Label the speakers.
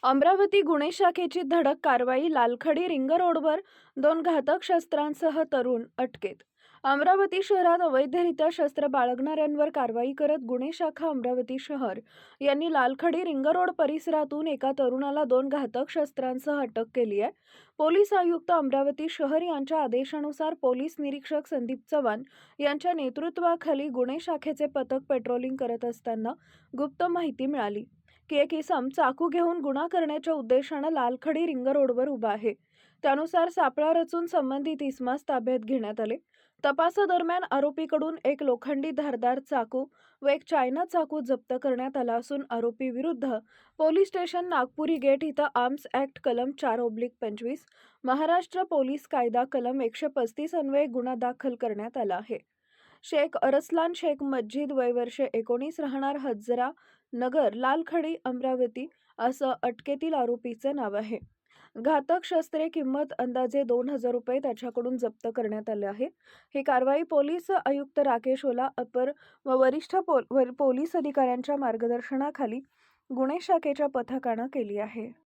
Speaker 1: अमरावती गुन्हे शाखेची धडक कारवाई लालखडी रिंग रोडवर 2 घातक शस्त्रांसह तरुण अटकेत. अमरावती शहरात अवैधरित्या शस्त्र बाळगणाऱ्यांवर कारवाई करत गुन्हे शाखा अमरावती शहर यांनी लालखडी रिंग रोड परिसरातून एका तरुणाला 2 घातक शस्त्रांसह अटक केली आहे. पोलीस आयुक्त अमरावती शहर यांच्या आदेशानुसार पोलीस निरीक्षक संदीप चव्हाण यांच्या नेतृत्वाखाली गुन्हे शाखेचे पथक पेट्रोलिंग करत असताना गुप्त माहिती मिळाली की एक इसम चाकू घेऊन गुन्हा करण्याच्या उद्देशानं लालखडी रिंग रोडवर उभा आहे. त्यानुसार सापळा रचून संबंधित इसमास ताब्यात घेण्यात आले. तपासादरम्यान आरोपीकडून एक लोखंडी धारदार चाकू व एक चायना चाकू जप्त करण्यात आला असून आरोपी विरुद्ध पोलीस स्टेशन नागपुरी गेट इथं आर्म्स ॲक्ट कलम 4/25, महाराष्ट्र पोलीस कायदा कलम 135 अन्वये गुन्हा दाखल करण्यात आला आहे. शेख अरसलान शेख मस्जिद वय वर्ष 19 राहणार हजरा नगर लालखडी अमरावती असं अटकेतील आरोपीचं नाव आहे. घातक शस्त्रे किंमत अंदाजे 2,000 रुपये त्याच्याकडून जप्त करण्यात आले आहे. ही कारवाई पोलीस आयुक्त राकेश ओला अपर व वरिष्ठ पोलीस अधिकाऱ्यांच्या मार्गदर्शनाखाली गुन्हे शाखेच्या पथकानं केली आहे.